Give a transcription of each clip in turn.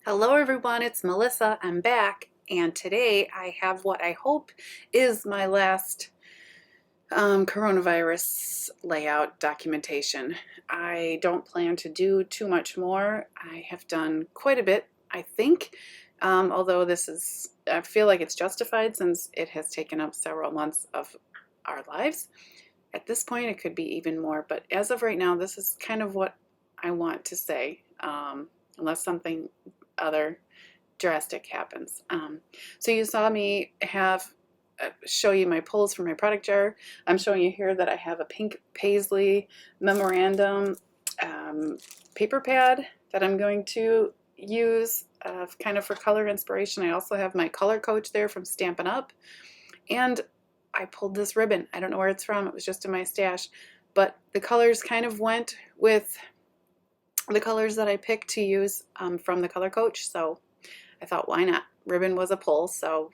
Hello everyone, it's Melissa. I'm back, and today I have what I hope is my last coronavirus layout documentation. I don't plan to do too much more. I have done quite a bit, I think, although I feel like it's justified since it has taken up several months of our lives. At this point, it could be even more, but as of right now, this is kind of what I want to say, unless something other drastic happens. So you saw me show you my pulls from my product jar. I'm showing you here that I have a pink paisley memorandum paper pad that I'm going to use kind of for color inspiration. I also have my color coach there from Stampin' Up! And I pulled this ribbon. I don't know where it's from. It was just in my stash. But the colors kind of went with the colors that I picked to use from the color coach. So I thought, why not? Ribbon was a pull, so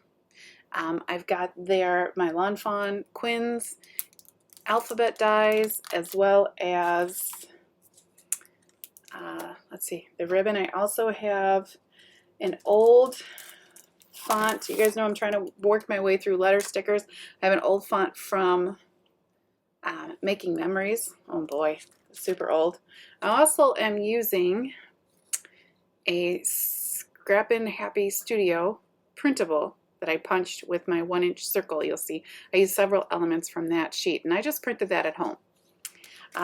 I've got there my Lawn Fawn Quinn's alphabet dies, as well as, let's see, the ribbon. I also have an old font. You guys know I'm trying to work my way through letter stickers. I have an old font from Making Memories. Oh boy, super old. I also am using a Scrappin Happy Studio printable that I punched with my 1-inch circle. You'll see I used several elements from that sheet, and I just printed that at home.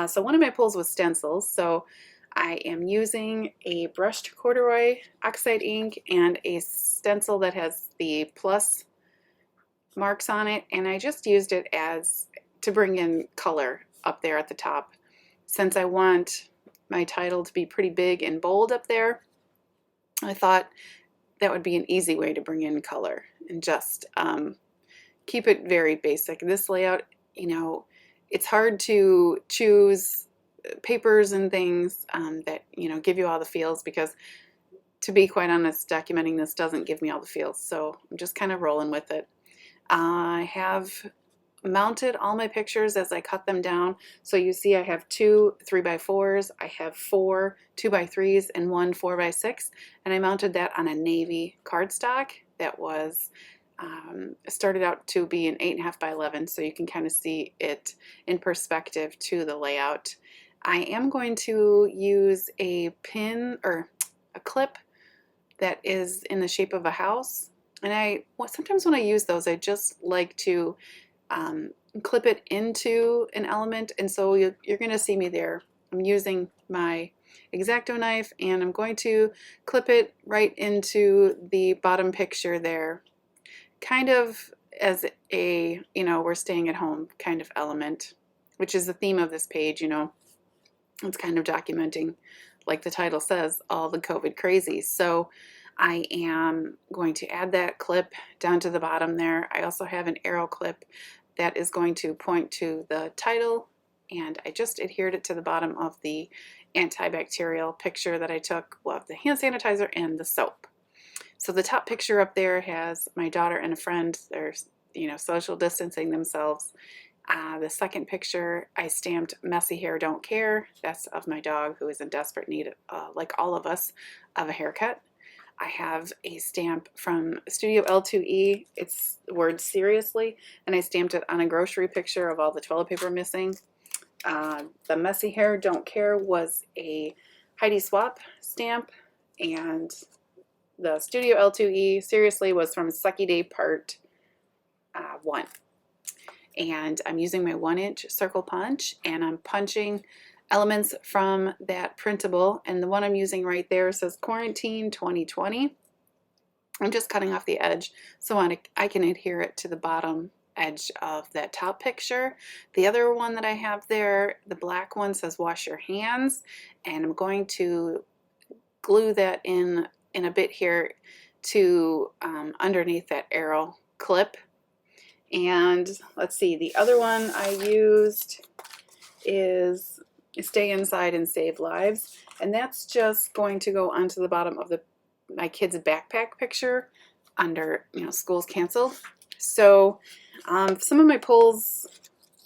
So one of my pulls was stencils, so I am using a brushed corduroy oxide ink and a stencil that has the plus marks on it, and I just used it as to bring in color up there at the top. Since I want my title to be pretty big and bold up there, I thought that would be an easy way to bring in color and just keep it very basic. This layout, it's hard to choose papers and things that, give you all the feels, because to be quite honest, documenting this doesn't give me all the feels. So I'm just kind of rolling with it. I have mounted all my pictures as I cut them down. So you see I have 2 3x4s, I have 4 2x3s, and 1 4x6, and I mounted that on a navy cardstock that was started out to be an 8.5 by 11, so you can kind of see it in perspective to the layout. I am going to use a pin or a clip that is in the shape of a house, and sometimes when I use those, I just like to clip it into an element, and so you're going to see me there. I'm using my X-Acto knife, and I'm going to clip it right into the bottom picture there, kind of as a, we're staying at home kind of element, which is the theme of this page. It's kind of documenting, like the title says, all the COVID crazies. So I am going to add that clip down to the bottom there. I also have an arrow clip that is going to point to the title, and I just adhered it to the bottom of the antibacterial picture that I took of the hand sanitizer and the soap. So the top picture up there has my daughter and a friend. They're, social distancing themselves. The second picture, I stamped "Messy Hair Don't Care." That's of my dog, who is in desperate need, like all of us, of a haircut. I have a stamp from Studio L2E. It's the word seriously, and I stamped it on a grocery picture of all the toilet paper missing. The Messy Hair Don't Care was a Heidi Swap stamp, and the Studio L2E seriously was from Sucky Day Part 1. And I'm using my 1-inch circle punch, and I'm punching elements from that printable, and the one I'm using right there says Quarantine 2020. I'm just cutting off the edge so I can adhere it to the bottom edge of that top picture. The other one that I have there, the black one, says Wash Your Hands, and I'm going to glue that in a bit here to underneath that arrow clip. And let's see, the other one I used is Stay Inside and Save Lives, and that's just going to go onto the bottom of my kid's backpack picture under, school's canceled. So some of my pulls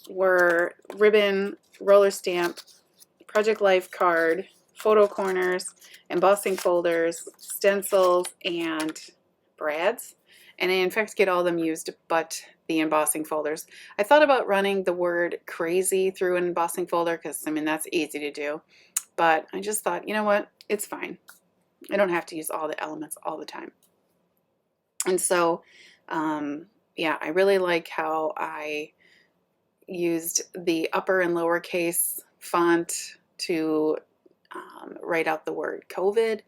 were ribbon, roller stamp, Project Life card, photo corners, embossing folders, stencils, and brads. And I in fact get all of them used but the embossing folders. I thought about running the word crazy through an embossing folder because I mean that's easy to do, but I just thought, you know what, it's fine. I don't have to use all the elements all the time. And so yeah, I really like how I used the upper and lowercase font to write out the word COVID,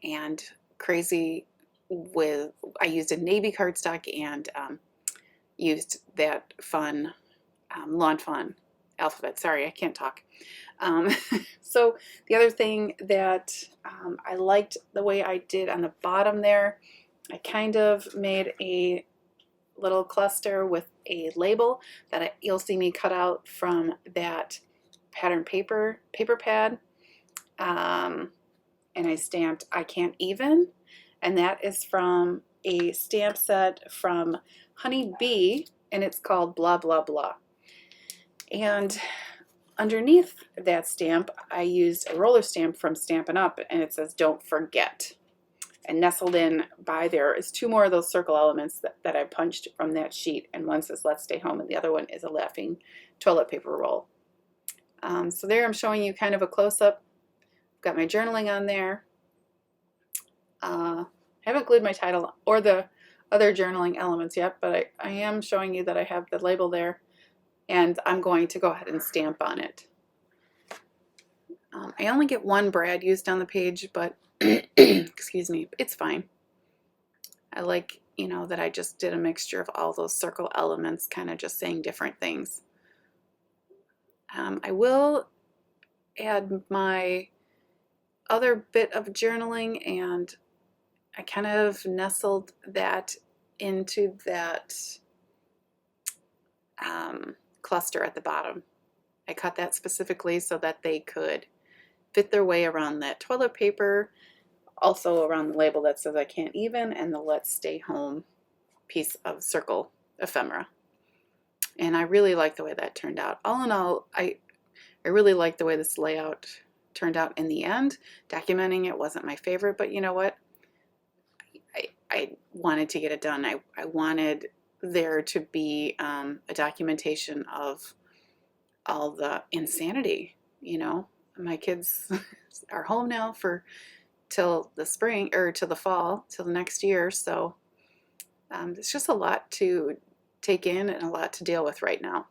and crazy with, I used a navy cardstock and used that fun lawn fawn alphabet. Sorry, I can't talk. So the other thing that I liked the way I did on the bottom there, I kind of made a little cluster with a label that you'll see me cut out from that pattern paper pad, and I stamped I Can't Even, and that is from a stamp set from Honey Bee, and it's called Blah Blah Blah. And underneath that stamp I used a roller stamp from Stampin' Up, and it says Don't Forget. And nestled in by there is two more of those circle elements that I punched from that sheet, and one says Let's Stay Home and the other one is a laughing toilet paper roll. So there I'm showing you kind of a close-up. I've got my journaling on there. I haven't glued my title or the other journaling elements yet, but I am showing you that I have the label there, and I'm going to go ahead and stamp on it. I only get one brad used on the page, but excuse me, it's fine. I like, you know, that I just did a mixture of all those circle elements, kind of just saying different things. I will add my other bit of journaling, and I kind of nestled that into that cluster at the bottom. I cut that specifically so that they could fit their way around that toilet paper, also around the label that says I Can't Even, and the Let's Stay Home piece of circle ephemera. And I really like the way that turned out. All in all, I really like the way this layout turned out in the end. Documenting it wasn't my favorite, but you know what? I wanted to get it done. I wanted there to be a documentation of all the insanity. You know, my kids are home now for till the spring, or till the fall, till the next year. So it's just a lot to take in and a lot to deal with right now.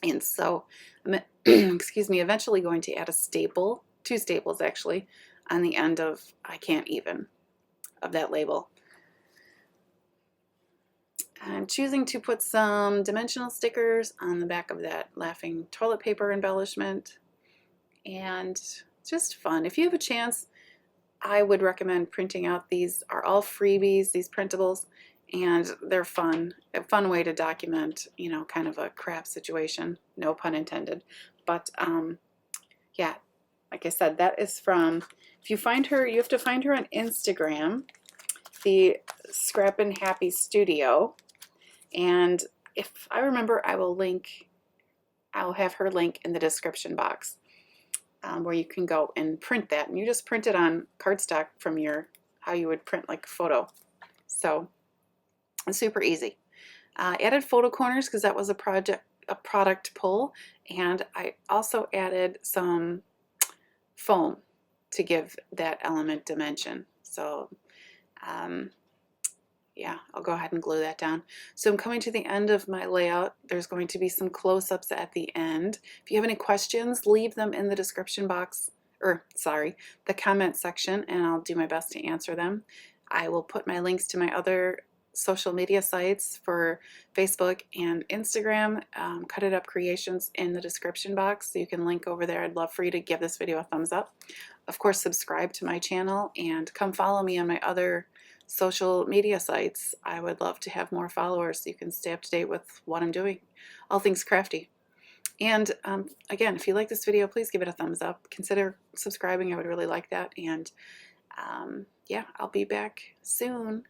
And so I'm excuse me, eventually going to add a staple, two staples actually, on the end of I Can't Even, of that label. I'm choosing to put some dimensional stickers on the back of that laughing toilet paper embellishment, and it's just fun. If you have a chance, I would recommend printing out. These are all freebies, these printables, and they're fun. A fun way to document, you know, kind of a crap situation, no pun intended. But yeah, like I said, that is from, if you find her, you have to find her on Instagram, the Scrappin Happy Studio. And if I remember, I'll have her link in the description box, where you can go and print that. And you just print it on cardstock from how you would print like a photo. So it's super easy. Added photo corners because that was a product pull, and I also added some foam to give that element dimension. So yeah, I'll go ahead and glue that down. So I'm coming to the end of my layout. There's going to be some close-ups at the end. If you have any questions, leave them in the description box, or sorry, the comment section, and I'll do my best to answer them. I will put my links to my other social media sites for Facebook and Instagram, Cut It Up Creations, in the description box, so you can link over there. I'd love for you to give this video a thumbs up. Of course, subscribe to my channel and come follow me on my other social media sites. I would love to have more followers so you can stay up to date with what I'm doing, all things crafty. And again, if you like this video, please give it a thumbs up. Consider subscribing. I would really like that. And yeah, I'll be back soon.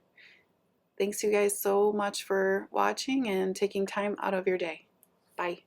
Thanks you guys so much for watching and taking time out of your day. Bye.